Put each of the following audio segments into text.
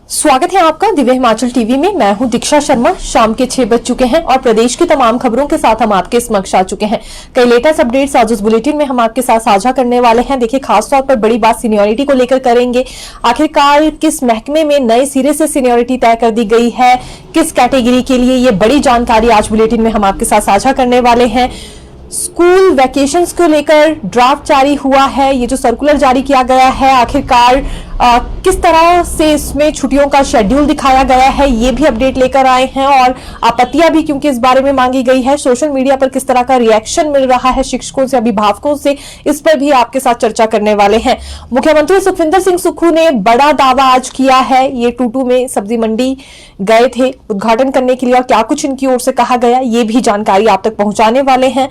स्वागत है आपका दिव्य हिमाचल टीवी में। मैं हूं दीक्षा शर्मा। शाम के 6 बज चुके हैं और प्रदेश की तमाम खबरों के साथ हम आपके समक्ष आ चुके हैं। कई लेटेस्ट अपडेट्स आज उस बुलेटिन में हम आपके साथ साझा करने वाले हैं। देखिए, खासतौर पर बड़ी बात सीनियरिटी को लेकर करेंगे। आखिरकार किस महकमे में नए सिरे से सीनियरिटी तय कर दी गई है, किस कैटेगरी के लिए, ये बड़ी जानकारी आज बुलेटिन में हम आपके साथ साझा करने वाले हैं। स्कूल वैकेशंस को लेकर ड्राफ्ट जारी हुआ है। ये जो सर्कुलर जारी किया गया है, आखिरकार किस तरह से इसमें छुट्टियों का शेड्यूल दिखाया गया है, ये भी अपडेट लेकर आए हैं। और आपत्तियां भी क्योंकि इस बारे में मांगी गई है। सोशल मीडिया पर किस तरह का रिएक्शन मिल रहा है शिक्षकों से, अभिभावकों से, इस पर भी आपके साथ चर्चा करने वाले हैं। मुख्यमंत्री सुखविंदर सिंह सुक्खू ने बड़ा दावा आज किया है। ये टूटू में सब्जी मंडी गए थे उद्घाटन करने के लिए और क्या कुछ इनकी ओर से कहा गया, ये भी जानकारी आप तक पहुंचाने वाले हैं।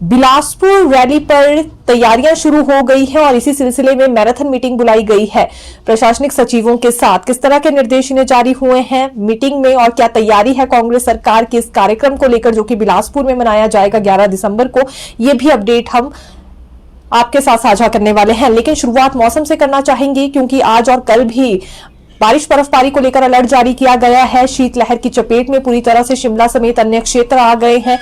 बिलासपुर रैली पर तैयारियां शुरू हो गई हैं और इसी सिलसिले में मैराथन मीटिंग बुलाई गई है प्रशासनिक सचिवों के साथ। किस तरह के निर्देश इन्हें जारी हुए हैं मीटिंग में और क्या तैयारी है कांग्रेस सरकार के इस कार्यक्रम को लेकर जो कि बिलासपुर में मनाया जाएगा 11 दिसंबर को, ये भी अपडेट हम आपके साथ साझा करने वाले हैं। लेकिन शुरुआत मौसम से करना चाहेंगे क्योंकि आज और कल भी बारिश बर्फबारी को लेकर अलर्ट जारी किया गया है। शीतलहर की चपेट में पूरी तरह से शिमला समेत अन्य क्षेत्र आ गए हैं।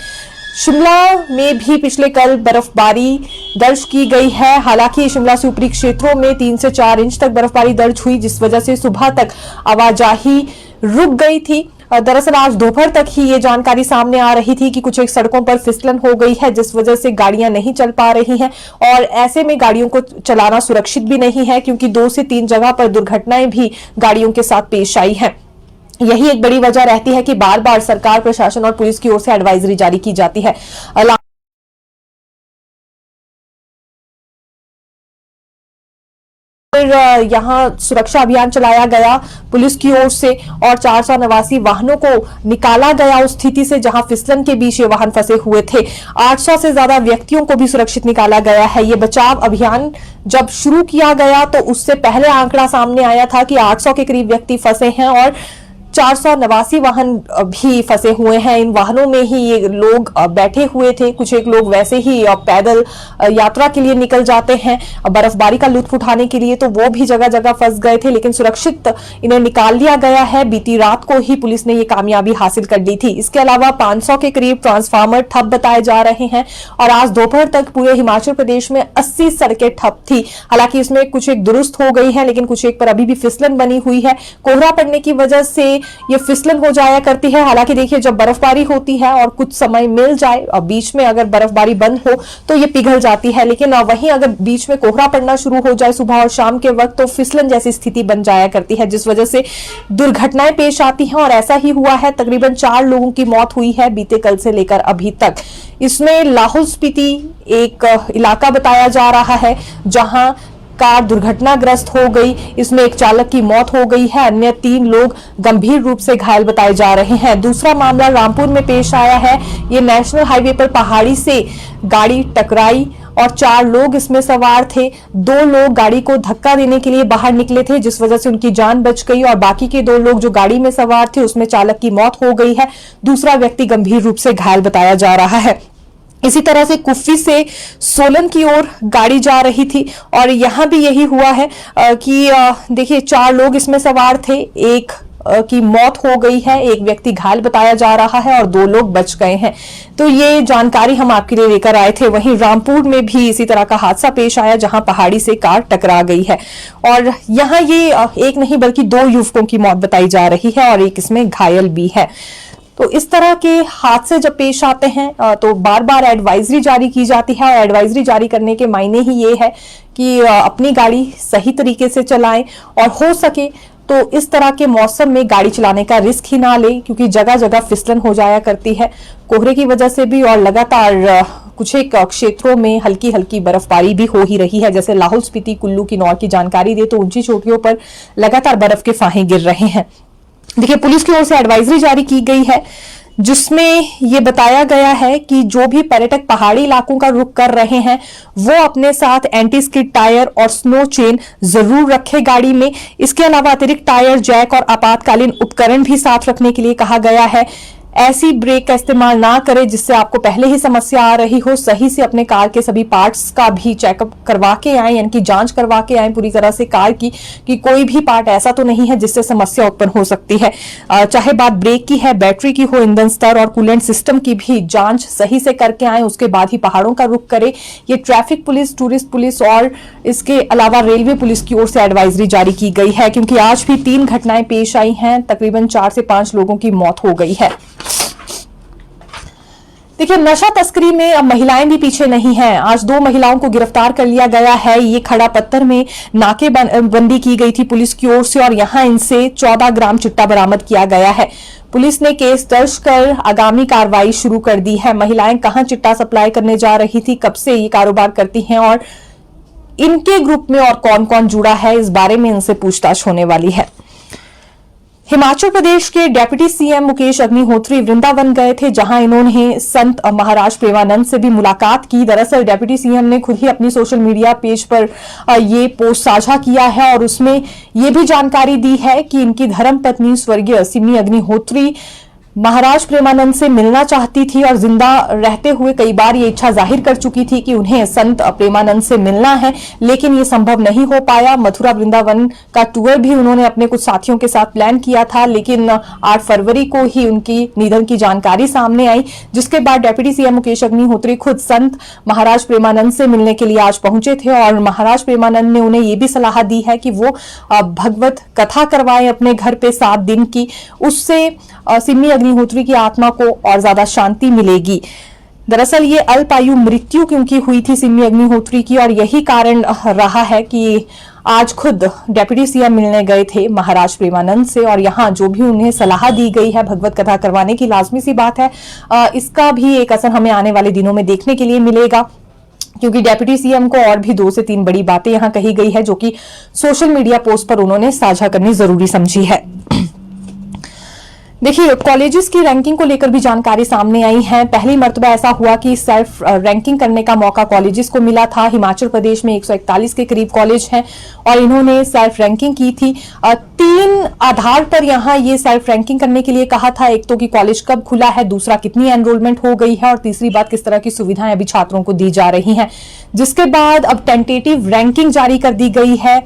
शिमला में भी पिछले कल बर्फबारी दर्ज की गई है। हालांकि शिमला से ऊपरी क्षेत्रों में 3 से 4 इंच तक बर्फबारी दर्ज हुई, जिस वजह से सुबह तक आवाजाही रुक गई थी। दरअसल आज दोपहर तक ही ये जानकारी सामने आ रही थी कि कुछ एक सड़कों पर फिसलन हो गई है, जिस वजह से गाड़ियां नहीं चल पा रही हैं और ऐसे में गाड़ियों को चलाना सुरक्षित भी नहीं है क्योंकि 2 से 3 जगह पर दुर्घटनाएं भी गाड़ियों के साथ पेश आई हैं। यही एक बड़ी वजह रहती है कि बार बार सरकार, प्रशासन और पुलिस की ओर से एडवाइजरी जारी की जाती है। यहां सुरक्षा अभियान चलाया गया पुलिस की ओर से और 489 वाहनों को निकाला गया उस स्थिति से जहां फिसलन के बीच ये वाहन फंसे हुए थे। 800 से ज्यादा व्यक्तियो89 को भी सुरक्षित निकाला गया है। ये बचाव अभियान जब शुरू किया गया तो उससे पहले आंकड़ा सामने आया था कि 800 के करीब व्यक्ति फंसे हैं और 489 वाहन भी फंसे हुए हैं। इन वाहनों में ही ये लोग बैठे हुए थे। कुछ एक लोग वैसे ही पैदल यात्रा के लिए निकल जाते हैं बर्फबारी का लुत्फ उठाने के लिए, तो वो भी जगह जगह फंस गए थे, लेकिन सुरक्षित इन्हें निकाल लिया गया है। बीती रात को ही पुलिस ने ये कामयाबी हासिल कर ली थी। इसके अलावा 500 के करीब ट्रांसफार्मर ठप बताए जा रहे हैं और आज दोपहर तक पूरे हिमाचल प्रदेश में 80 सड़कें ठप थी। हालांकि इसमें कुछ एक दुरुस्त हो गई है, लेकिन कुछ एक पर अभी भी फिसलन बनी हुई है। कोहरा पड़ने की वजह से ये फिसलन हो जाया करती है। हालांकि देखिए, जब बर्फबारी होती है और कुछ समय मिल जाए और बीच में अगर बर्फबारी बंद हो तो ये पिघल जाती है, लेकिन वहीं अगर बीच में कोहरा पड़ना शुरू हो जाए सुबह और शाम के वक्त तो फिसलन जैसी स्थिति बन जाया करती है, जिस वजह से दुर्घटनाएं पेश आती हैं। और ऐसा ही हुआ है, तकरीबन 4 लोगों की मौत हुई है बीते कल से लेकर अभी तक। इसमें लाहौल स्पीति एक इलाका बताया जा रहा है जहां कार दुर्घटनाग्रस्त हो गई। इसमें एक चालक की मौत हो गई है, अन्य 3 लोग गंभीर रूप से घायल बताए जा रहे हैं। दूसरा मामला रामपुर में पेश आया है। ये नेशनल हाईवे पर पहाड़ी से गाड़ी टकराई और 4 लोग इसमें सवार थे। 2 लोग गाड़ी को धक्का देने के लिए बाहर निकले थे, जिस वजह से उनकी जान बच गई और बाकी के 2 लोग जो गाड़ी में सवार थे उसमें चालक की मौत हो गई है। दूसरा व्यक्ति गंभीर रूप से घायल बताया जा रहा है। इसी तरह से कुफ्री से सोलन की ओर गाड़ी जा रही थी और यहां भी यही हुआ है कि देखिए 4 लोग इसमें सवार थे, एक की मौत हो गई है, एक व्यक्ति घायल बताया जा रहा है और 2 लोग बच गए हैं। तो ये जानकारी हम आपके लिए लेकर आए थे। वहीं रामपुर में भी इसी तरह का हादसा पेश आया जहां पहाड़ी से कार टकरा गई है और यहां ये एक नहीं बल्कि 2 युवकों की मौत बताई जा रही है और एक इसमें घायल भी है। तो इस तरह के हादसे जब पेश आते हैं तो बार बार एडवाइजरी जारी की जाती है और एडवाइजरी जारी करने के मायने ही ये है कि अपनी गाड़ी सही तरीके से चलाएं और हो सके तो इस तरह के मौसम में गाड़ी चलाने का रिस्क ही ना लें क्योंकि जगह जगह फिसलन हो जाया करती है कोहरे की वजह से भी और लगातार कुछ एक क्षेत्रों में हल्की हल्की बर्फबारी भी हो ही रही है। जैसे लाहौल स्पीति, कुल्लू, किन्नौर की जानकारी दे तो ऊंची चोटियों पर लगातार बर्फ के फाहे गिर रहे हैं। देखिए, पुलिस की ओर से एडवाइजरी जारी की गई है जिसमें ये बताया गया है कि जो भी पर्यटक पहाड़ी इलाकों का रुख कर रहे हैं वो अपने साथ एंटी स्किड टायर और स्नो चेन जरूर रखें गाड़ी में। इसके अलावा अतिरिक्त टायर, जैक और आपातकालीन उपकरण भी साथ रखने के लिए कहा गया है। ऐसी ब्रेक का इस्तेमाल ना करें जिससे आपको पहले ही समस्या आ रही हो। सही से अपने कार के सभी पार्ट्स का भी चेकअप करवा के आए, यानी कि जांच करवा के आए पूरी तरह से कार की, कि कोई भी पार्ट ऐसा तो नहीं है जिससे समस्या उत्पन्न हो सकती है। चाहे बात ब्रेक की है, बैटरी की हो, ईंधन स्तर और कूलेंट सिस्टम की भी जांच सही से करके आए, उसके बाद ही पहाड़ों का रुख करें। ये ट्रैफिक पुलिस, टूरिस्ट पुलिस और इसके अलावा रेलवे पुलिस की ओर से एडवाइजरी जारी की गई है, क्योंकि आज भी 3 घटनाएं पेश आई हैं, तकरीबन 4 से 5 लोगों की मौत हो गई है। देखिए, नशा तस्करी में अब महिलाएं भी पीछे नहीं हैं। आज 2 महिलाओं को गिरफ्तार कर लिया गया है। ये खड़ा पत्थर में नाकेबंदी की गई थी पुलिस की ओर से और यहां इनसे 14 ग्राम चिट्टा बरामद किया गया है। पुलिस ने केस दर्ज कर आगामी कार्रवाई शुरू कर दी है। महिलाएं कहां चिट्टा सप्लाई करने जा रही थी, कब से ये कारोबार करती हैं और इनके ग्रुप में और कौन कौन जुड़ा है, इस बारे में इनसे पूछताछ होने वाली है। हिमाचल प्रदेश के डिप्टी सीएम मुकेश अग्निहोत्री वृंदावन गए थे, जहां इन्होंने संत महाराज प्रेमानंद से भी मुलाकात की। दरअसल डिप्टी सीएम ने खुद ही अपनी सोशल मीडिया पेज पर ये पोस्ट साझा किया है और उसमें ये भी जानकारी दी है कि इनकी धर्मपत्नी स्वर्गीय सिमी अग्निहोत्री महाराज प्रेमानंद से मिलना चाहती थी और जिंदा रहते हुए कई बार ये इच्छा जाहिर कर चुकी थी कि उन्हें संत प्रेमानंद से मिलना है, लेकिन ये संभव नहीं हो पाया। मथुरा वृंदावन का टूर भी उन्होंने अपने कुछ साथियों के साथ प्लान किया था, लेकिन 8 फरवरी को ही उनकी निधन की जानकारी सामने आई, जिसके बाद डिप्टी सीएम मुकेश अग्निहोत्री खुद संत महाराज प्रेमानंद से मिलने के लिए आज पहुंचे थे और महाराज प्रेमानंद ने उन्हें ये भी सलाह दी है कि वो भगवत कथा करवाएं अपने घर पे 7 दिन की। उससे सिमी अग्निहोत्री की आत्मा को और ज्यादा शांति मिलेगी। दरअसल ये अल्पायु मृत्यु क्योंकि हुई थी सिमी अग्निहोत्री की और यही कारण रहा है कि आज खुद डिप्टी सीएम मिलने गए थे महाराज प्रेमानंद से और यहाँ जो भी उन्हें सलाह दी गई है भगवत कथा करवाने की, लाजमी सी बात है इसका भी एक असर हमें आने वाले दिनों में देखने के लिए मिलेगा, क्योंकि डिप्टी सीएम को और भी 2 से 3 बड़ी बातें यहां कही गई है जो कि सोशल मीडिया पोस्ट पर उन्होंने साझा करनी जरूरी समझी है। देखिए, कॉलेजेस की रैंकिंग को लेकर भी जानकारी सामने आई है। पहली मर्तबा ऐसा हुआ कि सेल्फ रैंकिंग करने का मौका कॉलेजेस को मिला था। हिमाचल प्रदेश में 141 के करीब कॉलेज हैं और इन्होंने सेल्फ रैंकिंग की थी। 3 आधार पर यहां ये सेल्फ रैंकिंग करने के लिए कहा था। एक तो कि कॉलेज कब खुला है, दूसरा कितनी एनरोलमेंट हो गई है और तीसरी बात किस तरह की सुविधाएं अभी छात्रों को दी जा रही हैं। जिसके बाद अब टेंटेटिव रैंकिंग जारी कर दी गई है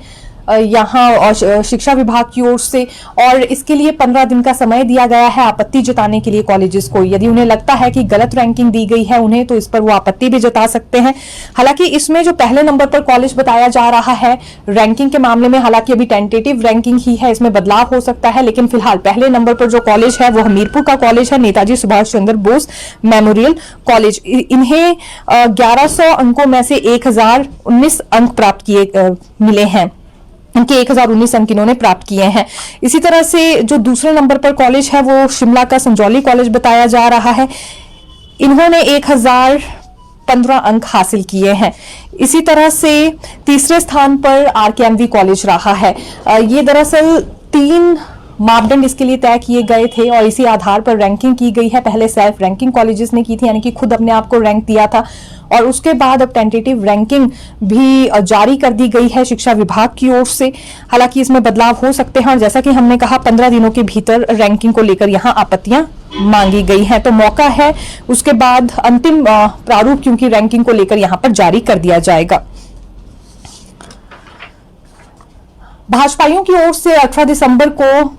यहाँ और शिक्षा विभाग की ओर से, और इसके लिए 15 दिन का समय दिया गया है आपत्ति जताने के लिए कॉलेजेस को। यदि उन्हें लगता है कि गलत रैंकिंग दी गई है उन्हें, तो इस पर वो आपत्ति भी जता सकते हैं। हालांकि इसमें जो पहले नंबर पर कॉलेज बताया जा रहा है रैंकिंग के मामले में, हालांकि अभी टेंटेटिव रैंकिंग ही है, इसमें बदलाव हो सकता है, लेकिन फिलहाल पहले नंबर पर जो कॉलेज है वो हमीरपुर का कॉलेज है, नेताजी सुभाष चंद्र बोस मेमोरियल कॉलेज। इन्हें 1100 अंकों में से 1019 अंक प्राप्त मिले हैं। इनके 1019 अंक इन्होंने प्राप्त किए हैं। इसी तरह से जो दूसरे नंबर पर कॉलेज है वो शिमला का संजौली कॉलेज बताया जा रहा है। इन्होंने 1015 अंक हासिल किए हैं। इसी तरह से तीसरे स्थान पर आरकेएमवी कॉलेज रहा है। ये दरअसल 3 मापदंड इसके लिए तय किए गए थे और इसी आधार पर रैंकिंग की गई है। पहले सेल्फ रैंकिंग कॉलेजेस ने की थी, यानी कि खुद अपने आप को रैंक दिया था, और उसके बाद अब टेंटेटिव रैंकिंग भी जारी कर दी गई है शिक्षा विभाग की ओर से। हालांकि इसमें बदलाव हो सकते हैं और जैसा कि हमने कहा 15 दिनों के भीतर रैंकिंग को लेकर यहां आपत्तियां मांगी गई हैं, तो मौका है उसके बाद अंतिम प्रारूप क्योंकि रैंकिंग को लेकर यहां पर जारी कर दिया जाएगा। भाजपाइयों की ओर से 18 दिसंबर को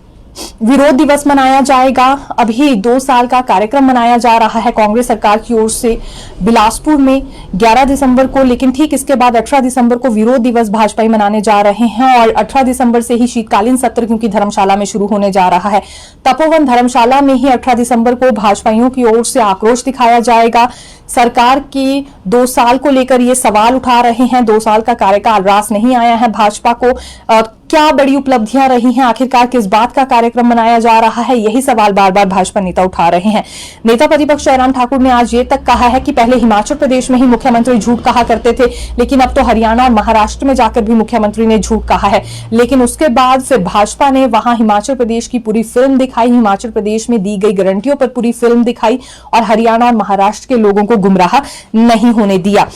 विरोध दिवस मनाया जाएगा। अभी 2 साल का कार्यक्रम मनाया जा रहा है कांग्रेस सरकार की ओर से बिलासपुर में 11 दिसंबर को, लेकिन ठीक इसके बाद 18 दिसंबर को विरोध दिवस भाजपाई मनाने जा रहे हैं और 18 दिसंबर से ही शीतकालीन सत्र क्योंकि धर्मशाला में शुरू होने जा रहा है। तपोवन धर्मशाला में ही 18 दिसंबर को भाजपाइयों की ओर से आक्रोश दिखाया जाएगा। सरकार की 2 साल को लेकर ये सवाल उठा रहे हैं। 2 साल का कार्यकाल रास नहीं आया है भाजपा को, क्या बड़ी उपलब्धियां रही हैं, आखिरकार किस बात का कार्यक्रम मनाया जा रहा है, यही सवाल बार बार भाजपा नेता उठा रहे हैं। नेता प्रतिपक्ष जयराम ठाकुर ने आज ये तक कहा है कि पहले हिमाचल प्रदेश में ही मुख्यमंत्री झूठ कहा करते थे, लेकिन अब तो हरियाणा और महाराष्ट्र में जाकर भी मुख्यमंत्री ने झूठ कहा है। लेकिन उसके बाद फिर भाजपा ने वहां हिमाचल प्रदेश की पूरी फिल्म दिखाई, हिमाचल प्रदेश में दी गई गारंटियों पर पूरी फिल्म दिखाई और हरियाणा और महाराष्ट्र के लोगों को को गुमराह नहीं होने दिया।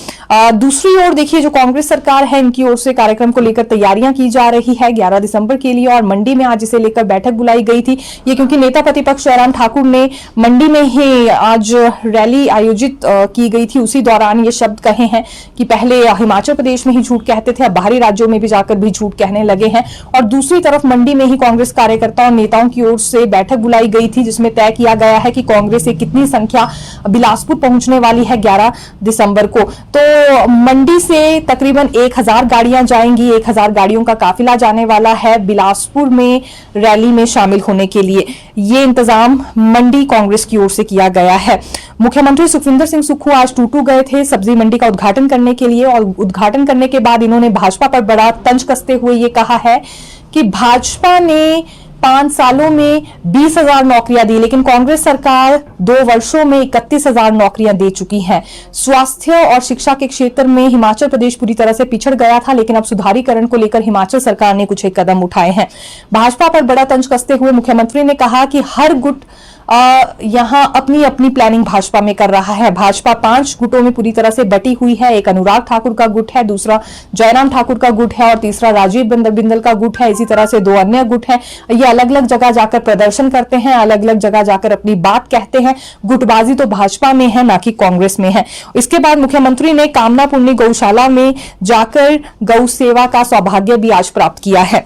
दूसरी ओर देखिए, जो कांग्रेस सरकार है, इनकी ओर से कार्यक्रम को लेकर तैयारियां की जा रही है 11 दिसंबर के लिए, और मंडी में आज इसे लेकर बैठक बुलाई गई थी। ये क्योंकि नेता प्रतिपक्ष जयराम ठाकुर ने मंडी में ही आज रैली आयोजित की गई थी, उसी दौरान ये शब्द कहे हैं कि पहले हिमाचल प्रदेश में ही झूठ कहते थे, अब बाहरी राज्यों में भी जाकर भी झूठ कहने लगे हैं। और दूसरी तरफ मंडी में ही कांग्रेस कार्यकर्ताओं और नेताओं की ओर से बैठक बुलाई गई थी, जिसमें तय किया गया है कि कांग्रेस से कितनी संख्या बिलासपुर पहुंचने वाली है 11 दिसंबर को। तो मंडी से तकरीबन 1000 गाड़ियां जाएंगी, 1000 गाड़ियों का काफिला जाने वाला है बिलासपुर में रैली में शामिल होने के लिए। ये इंतजाम मंडी कांग्रेस की ओर से किया गया है। मुख्यमंत्री सुखविंदर सिंह सुक्खू आज टूटू गए थे सब्जी मंडी का उद्घाटन करने के लिए, और उद्घाटन करने के बाद इन्होंने भाजपा पर बड़ा तंज कसते हुए ये कहा है कि भाजपा ने 5 सालों में 20,000 नौकरियां दी, लेकिन कांग्रेस सरकार 2 वर्षों में 31,000 नौकरियां दे चुकी है। स्वास्थ्य और शिक्षा के क्षेत्र में हिमाचल प्रदेश पूरी तरह से पिछड़ गया था, लेकिन अब सुधारीकरण को लेकर हिमाचल सरकार ने कुछ एक कदम उठाए हैं। भाजपा पर बड़ा तंज कसते हुए मुख्यमंत्री ने कहा कि हर गुट यहां अपनी अपनी प्लानिंग भाजपा में कर रहा है। भाजपा 5 गुटों में पूरी तरह से बटी हुई है। एक अनुराग ठाकुर का गुट है, दूसरा जयराम ठाकुर का गुट है और तीसरा राजीव बिंदल का गुट है। इसी तरह से 2 अन्य गुट हैं। ये अलग अलग जगह जाकर प्रदर्शन करते हैं, अलग अलग जगह जाकर अपनी बात कहते हैं। गुटबाजी तो भाजपा में है, ना कि कांग्रेस में है। इसके बाद मुख्यमंत्री ने कामना पुण्य गौशाला में जाकर गौ सेवा का सौभाग्य भी आज प्राप्त किया है।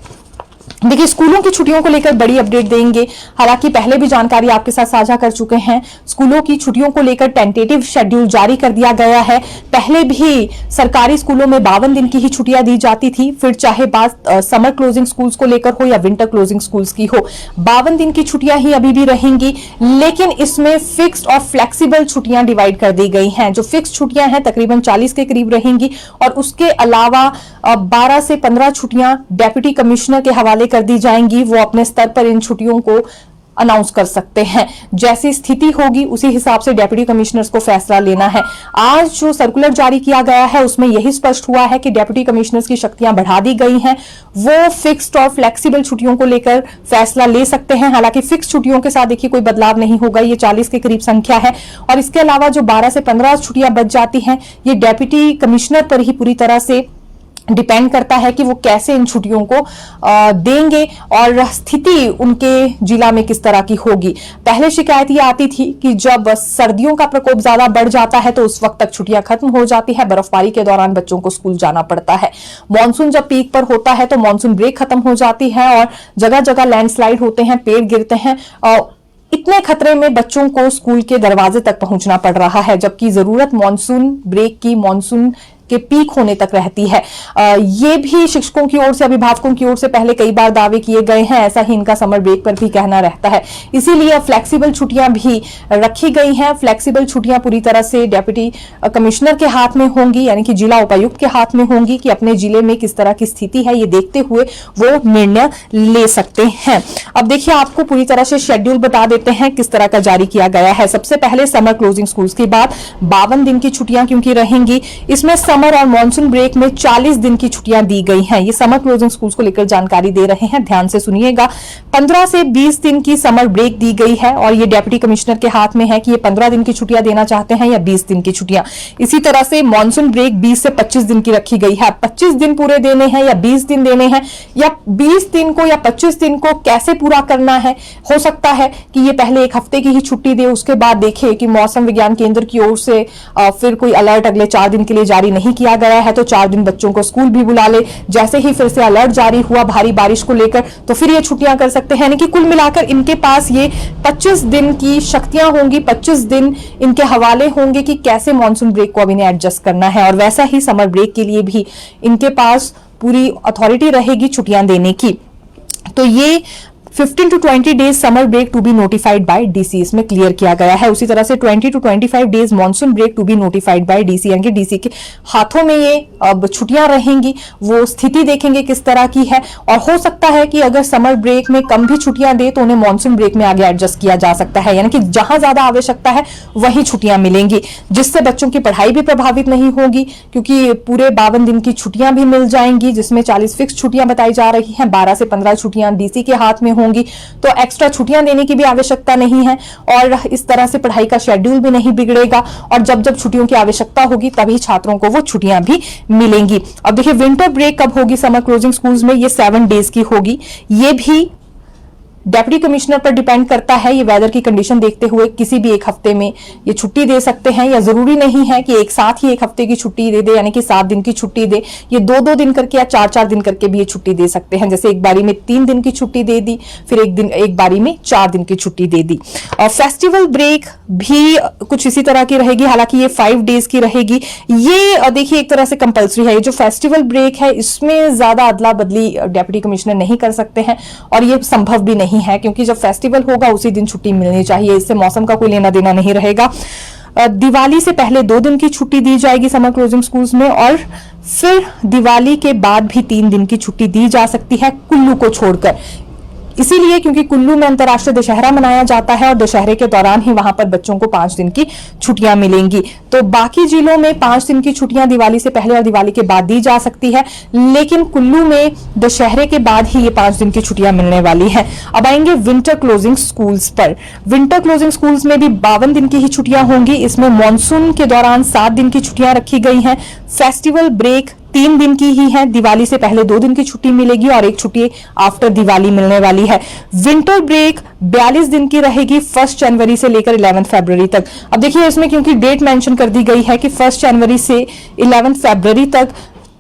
देखिए, स्कूलों की छुट्टियों को लेकर बड़ी अपडेट देंगे। हालांकि पहले भी जानकारी आपके साथ साझा कर चुके हैं। स्कूलों की छुट्टियों को लेकर टेंटेटिव शेड्यूल जारी कर दिया गया है। पहले भी सरकारी स्कूलों में 52 दिन की ही छुट्टियां दी जाती थी, फिर चाहे बात समर क्लोजिंग स्कूल्स को लेकर हो या विंटर क्लोजिंग स्कूल्स की हो, 52 दिन की छुट्टियां ही अभी भी रहेंगी, लेकिन इसमें फिक्स्ड और फ्लेक्सिबल छुट्टियां डिवाइड कर दी गई हैं। जो फिक्स छुट्टियां हैं तकरीबन 40 के करीब रहेंगी, और उसके अलावा 12 से 15 छुट्टियां डेप्यूटी कमिश्नर के हवाले कर दी जाएंगी। वो अपने स्तर पर इन छुट्टियों को अनाउंस कर सकते हैं। जैसी स्थिति होगी उसी हिसाब से डेप्यूटी कमिश्नर्स को फैसला लेना है। आज जो सर्कुलर जारी किया गया है उसमें यही स्पष्ट हुआ है कि डेप्यूटी कमिश्नर्स की शक्तियां बढ़ा दी गई हैं। वो फिक्स्ड और फ्लेक्सिबल छुट्टियों को लेकर फैसला ले सकते हैं। हालांकि फिक्स छुट्टियों के साथ देखिए कोई बदलाव नहीं होगा, ये 40 के करीब संख्या है। और इसके अलावा जो 12 से 15 छुट्टियां बच जाती हैं, ये डेप्यूटी कमिश्नर पर ही पूरी तरह से डिपेंड करता है कि वो कैसे इन छुट्टियों को देंगे और स्थिति उनके जिला में किस तरह की होगी। पहले शिकायत ये आती थी कि जब सर्दियों का प्रकोप ज्यादा बढ़ जाता है तो उस वक्त तक छुट्टियां खत्म हो जाती है, बर्फबारी के दौरान बच्चों को स्कूल जाना पड़ता है। मॉनसून जब पीक पर होता है तो मॉनसून ब्रेक खत्म हो जाती है और जगह जगह लैंडस्लाइड होते हैं, पेड़ गिरते हैं। इतने खतरे में बच्चों को स्कूल के दरवाजे तक पहुंचना पड़ रहा है, जबकि जरूरत मॉनसून ब्रेक की, मॉनसून के पीक होने तक रहती है। ये भी शिक्षकों की ओर से, अभिभावकों की ओर से पहले कई बार दावे किए गए हैं। ऐसा ही इनका समर ब्रेक पर भी कहना रहता है। इसीलिए फ्लेक्सिबल छुट्टियां भी रखी गई हैं। फ्लेक्सिबल छुट्टियां पूरी तरह से डेप्यूटी कमिश्नर के हाथ में होंगी, यानी कि जिला उपायुक्त के हाथ में होंगी कि अपने जिले में किस तरह की स्थिति है ये देखते हुए वो निर्णय ले सकते हैं। अब देखिए, आपको पूरी तरह से शेड्यूल बता देते हैं किस तरह का जारी किया गया है। सबसे पहले समर क्लोजिंग स्कूल्स के बाद 52 दिन की छुट्टियां क्योंकि रहेंगी, इसमें समर और मॉनसून ब्रेक में 40 दिन की छुट्टियां दी गई हैं। ये समर क्लोजिंग स्कूल्स को लेकर जानकारी दे रहे हैं, ध्यान से सुनिएगा। 15 से 20 दिन की समर ब्रेक दी गई है और ये डेप्यूटी कमिश्नर के हाथ में है कि ये 15 दिन की छुट्टियां देना चाहते हैं या 20 दिन की छुट्टियां। इसी तरह से मॉनसून ब्रेक 20 से 25 दिन की रखी गई है। 25 दिन पूरे देने हैं या 20 दिन देने हैं, या 20 दिन को या 25 दिन को कैसे पूरा करना है। हो सकता है कि ये पहले 1 हफ्ते की ही छुट्टी दे, उसके बाद देखे कि मौसम विज्ञान केंद्र की ओर से फिर कोई अलर्ट अगले 4 दिन के लिए जारी नहीं किया गया है तो 4 दिन बच्चों को स्कूल भी बुला ले। जैसे ही फिर से अलर्ट जारी हुआ भारी बारिश को लेकर तो फिर ये छुट्टियां कर सकते हैं। यानी कि कुल मिलाकर इनके पास ये 25 दिन की शक्तियां होंगी, 25 दिन इनके हवाले होंगे कि कैसे मॉनसून ब्रेक को अब इन्हें एडजस्ट करना है। और वैसा ही समर ब्रेक के लिए भी इनके पास पूरी अथॉरिटी रहेगी छुट्टियां देने की। तो ये 15 to 20 days summer break to be notified by DC, इसमें क्लियर किया गया है। उसी तरह से 20 to 25 days monsoon break to be notified by DC, यानी कि डीसी के हाथों में ये अब छुट्टियां रहेंगी। वो स्थिति देखेंगे किस तरह की है, और हो सकता है कि अगर समर ब्रेक में कम भी छुट्टियां दे तो उन्हें मॉनसून ब्रेक में आगे एडजस्ट किया जा सकता है। यानी कि जहां ज्यादा आवश्यकता है वही छुट्टियां मिलेंगी, जिससे बच्चों की पढ़ाई भी प्रभावित नहीं होगी, क्योंकि पूरे 52 दिन की छुट्टियां भी मिल जाएंगी, जिसमें 40 फिक्स छुट्टियां बताई जा रही हैं। 12 से 15 छुट्टियां डीसी के हाथ में होंगी, तो एक्स्ट्रा छुट्टियां देने की भी आवश्यकता नहीं है और इस तरह से पढ़ाई का शेड्यूल भी नहीं बिगड़ेगा और जब जब छुट्टियों की आवश्यकता होगी तभी छात्रों को वो छुट्टियां भी मिलेंगी। अब देखिए विंटर ब्रेक कब होगी समर क्लोजिंग स्कूल्स में, ये 7 डेज की होगी। ये भी डेप्यूटी कमिश्नर पर डिपेंड करता है, ये वेदर की कंडीशन देखते हुए किसी भी एक हफ्ते में ये छुट्टी दे सकते हैं या जरूरी नहीं है कि एक साथ ही एक हफ्ते की छुट्टी दे दे, यानी कि 7 दिन की छुट्टी दे। ये 2-2 दिन करके या 4-4 दिन करके भी ये छुट्टी दे सकते हैं, जैसे एक बारी में 3 दिन की छुट्टी दे दी, फिर एक बारी में 4 दिन की छुट्टी दे दी। और फेस्टिवल ब्रेक भी कुछ इसी तरह की रहेगी, हालांकि ये 5 डेज की रहेगी। ये देखिए एक तरह से कंपल्सरी है। ये जो फेस्टिवल ब्रेक है इसमें ज्यादा अदला बदली डेप्यूटी कमिश्नर नहीं कर सकते हैं और ये संभव भी नहीं है, क्योंकि जब फेस्टिवल होगा उसी दिन छुट्टी मिलनी चाहिए, इससे मौसम का कोई लेना देना नहीं रहेगा। दिवाली से पहले 2 दिन की छुट्टी दी जाएगी समर क्लोजिंग स्कूल्स में और फिर दिवाली के बाद भी 3 दिन की छुट्टी दी जा सकती है कुल्लू को छोड़कर, इसीलिए क्योंकि कुल्लू में अंतर्राष्ट्रीय दशहरा मनाया जाता है और दशहरे के दौरान ही वहां पर बच्चों को 5 दिन की छुट्टियां मिलेंगी। तो बाकी जिलों में 5 दिन की छुट्टियां दिवाली से पहले और दिवाली के बाद दी जा सकती है, लेकिन कुल्लू में दशहरे के बाद ही ये 5 दिन की छुट्टियां मिलने वाली है। अब आएंगे विंटर क्लोजिंग स्कूल्स पर। विंटर क्लोजिंग स्कूल्स में भी 52 दिन की ही छुट्टियां होंगी। इसमें मानसून के दौरान 7 दिन की छुट्टियां रखी गई हैं। फेस्टिवल ब्रेक 3 दिन की ही है, दिवाली से पहले 2 दिन की छुट्टी मिलेगी और एक छुट्टी आफ्टर दिवाली मिलने वाली है। विंटर ब्रेक 42 दिन की रहेगी 1 जनवरी से लेकर 11 फरवरी तक। अब देखिए इसमें क्योंकि डेट मेंशन कर दी गई है कि 1 जनवरी से 11 फरवरी तक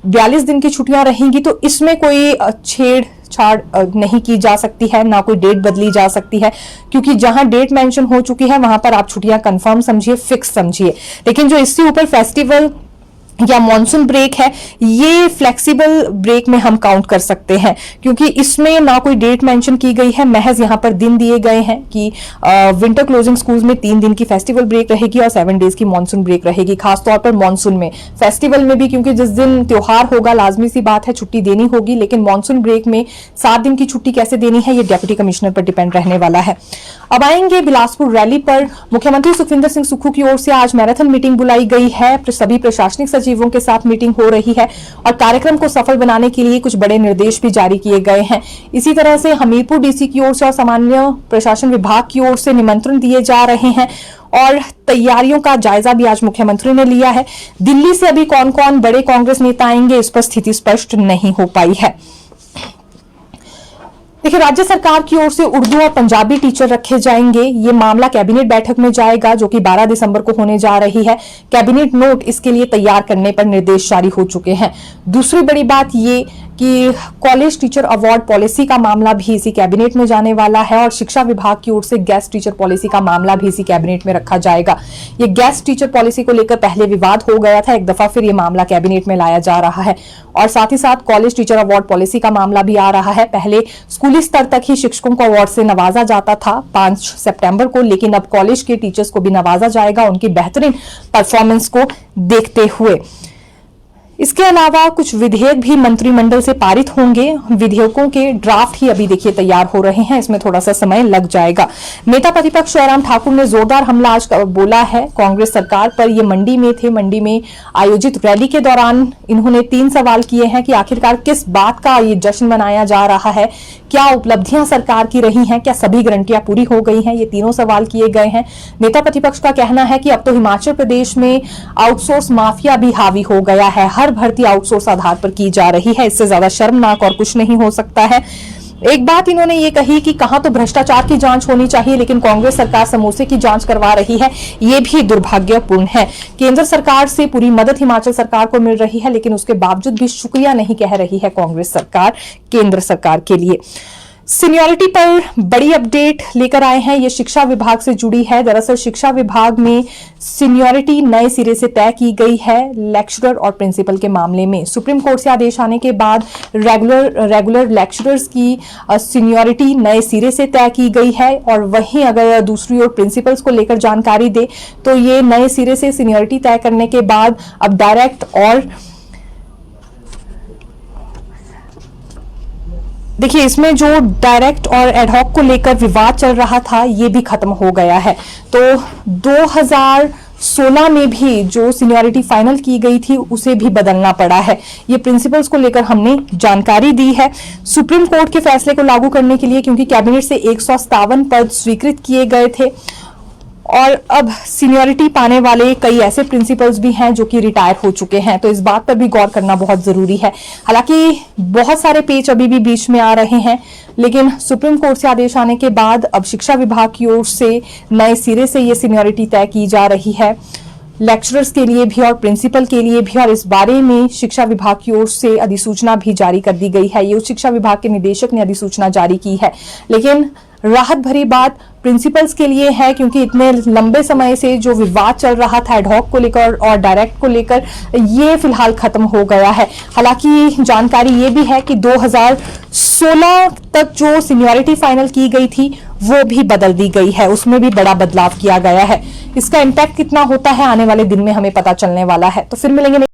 42 दिन की छुट्टियां रहेंगी, तो इसमें कोई छेड़छाड़ नहीं की जा सकती है, ना कोई डेट बदली जा सकती है, क्योंकि जहां डेट मेंशन हो चुकी है वहां पर आप छुट्टियां कंफर्म समझिए, फिक्स समझिए। लेकिन जो इससे ऊपर फेस्टिवल या मॉनसून ब्रेक है, ये फ्लेक्सिबल ब्रेक में हम काउंट कर सकते हैं, क्योंकि इसमें ना कोई डेट मेंशन की गई है, महज यहां पर दिन दिए गए हैं कि विंटर क्लोजिंग स्कूल्स में 3 दिन की फेस्टिवल ब्रेक रहेगी और 7 डेज की मॉनसून ब्रेक रहेगी। खासतौर पर मॉनसून में, फेस्टिवल में भी क्योंकि जिस दिन त्योहार होगा लाजमी सी बात है छुट्टी देनी होगी, लेकिन मॉनसून ब्रेक में 7 दिन की छुट्टी कैसे देनी है ये डेप्यूटी कमिश्नर पर डिपेंड रहने वाला है। अब आएंगे बिलासपुर रैली पर। मुख्यमंत्री सुखविंदर सिंह सुक्खू की ओर से आज मैराथन मीटिंग बुलाई गई है, सभी प्रशासनिक सचिवों के साथ मीटिंग हो रही है और कार्यक्रम को सफल बनाने के लिए कुछ बड़े निर्देश भी जारी किए गए हैं। इसी तरह से हमीरपुर डीसी की ओर से और सामान्य प्रशासन विभाग की ओर से निमंत्रण दिए जा रहे हैं और तैयारियों का जायजा भी आज मुख्यमंत्री ने लिया है। दिल्ली से अभी कौन कौन बड़े कांग्रेस नेता आएंगे इस पर स्थिति स्पष्ट नहीं हो पाई है। देखिए राज्य सरकार की ओर से उर्दू और पंजाबी टीचर रखे जाएंगे। ये मामला कैबिनेट बैठक में जाएगा जो कि 12 दिसंबर को होने जा रही है। कैबिनेट नोट इसके लिए तैयार करने पर निर्देश जारी हो चुके हैं। दूसरी बड़ी बात ये कि कॉलेज टीचर अवार्ड पॉलिसी का मामला भी इसी कैबिनेट में जाने वाला है और शिक्षा विभाग की ओर से गेस्ट टीचर पॉलिसी का मामला भी इसी कैबिनेट में रखा जाएगा। ये गेस्ट टीचर पॉलिसी को लेकर पहले विवाद हो गया था, एक दफा फिर ये मामला कैबिनेट में लाया जा रहा है और साथ ही साथ कॉलेज टीचर अवार्ड पॉलिसी का मामला भी आ रहा है। पहले स्कूली स्तर तक ही शिक्षकों को अवार्ड से नवाजा जाता था 5 सितंबर को, लेकिन अब कॉलेज के टीचर्स को भी नवाजा जाएगा उनकी बेहतरीन परफॉर्मेंस को देखते हुए। इसके अलावा कुछ विधेयक भी मंत्रिमंडल से पारित होंगे। विधेयकों के ड्राफ्ट ही अभी देखिए तैयार हो रहे हैं, इसमें थोड़ा सा समय लग जाएगा। नेता प्रतिपक्ष जयराम ठाकुर ने जोरदार हमला आज बोला है कांग्रेस सरकार पर। ये मंडी में थे, मंडी में आयोजित रैली के दौरान इन्होंने 3 सवाल किए हैं कि आखिरकार किस बात का ये जश्न मनाया जा रहा है, क्या उपलब्धियां सरकार की रही हैं, क्या सभी गारंटियां पूरी हो गई हैं, ये तीनों सवाल किए गए हैं। नेता प्रतिपक्ष का कहना है कि अब तो हिमाचल प्रदेश में आउटसोर्स माफिया भी हावी हो गया है, हर भर्ती आउटसोर्स आधार पर की जा रही है, इससे ज्यादा शर्मनाक और कुछ नहीं हो सकता है। एक बात इन्होंने ये कही कि कहां तो भ्रष्टाचार की जांच होनी चाहिए लेकिन कांग्रेस सरकार समोसे की जांच करवा रही है, ये भी दुर्भाग्यपूर्ण है। केंद्र सरकार से पूरी मदद हिमाचल सरकार को मिल रही है लेकिन उसके बावजूद भी शुक्रिया नहीं कह रही है कांग्रेस सरकार केंद्र सरकार के लिए। सीनियरिटी पर बड़ी अपडेट लेकर आए हैं, ये शिक्षा विभाग से जुड़ी है। दरअसल शिक्षा विभाग में सीनियरिटी नए सिरे से तय की गई है लेक्चरर और प्रिंसिपल के मामले में। सुप्रीम कोर्ट से आदेश आने के बाद रेगुलर लेक्चरर्स की सीनियरिटी नए सिरे से तय की गई है और वहीं अगर दूसरी ओर प्रिंसिपल्स को लेकर जानकारी दे तो ये नए सिरे से सीनियरिटी तय करने के बाद अब डायरेक्ट और देखिए इसमें जो डायरेक्ट और एडहॉक को लेकर विवाद चल रहा था ये भी खत्म हो गया है। तो 2000 2016 में भी जो सीनियरिटी फाइनल की गई थी उसे भी बदलना पड़ा है। ये प्रिंसिपल्स को लेकर हमने जानकारी दी है। सुप्रीम कोर्ट के फैसले को लागू करने के लिए क्योंकि कैबिनेट से 157 पद स्वीकृत किए गए थे और अब सीनियरिटी पाने वाले कई ऐसे प्रिंसिपल्स भी हैं जो कि रिटायर हो चुके हैं, तो इस बात पर भी गौर करना बहुत जरूरी है। हालांकि बहुत सारे पेच अभी भी बीच में आ रहे हैं, लेकिन सुप्रीम कोर्ट से आदेश आने के बाद अब शिक्षा विभाग की ओर से नए सिरे से ये सीनियरिटी तय की जा रही है, लेक्चरर्स के लिए भी और प्रिंसिपल के लिए भी। और इस बारे में शिक्षा विभाग की ओर से अधिसूचना भी जारी कर दी गई है। ये उच्च शिक्षा विभाग के निदेशक ने अधिसूचना जारी की है। लेकिन राहत भरी बात प्रिंसिपल्स के लिए है क्योंकि इतने लंबे समय से जो विवाद चल रहा था एडहॉक को लेकर और डायरेक्ट को लेकर, ये फिलहाल खत्म हो गया है। हालांकि जानकारी ये भी है कि 2016 तक जो सीनियरिटी फाइनल की गई थी वो भी बदल दी गई है, उसमें भी बड़ा बदलाव किया गया है। इसका इम्पैक्ट कितना होता है आने वाले दिन में हमें पता चलने वाला है। तो फिर मिलेंगे।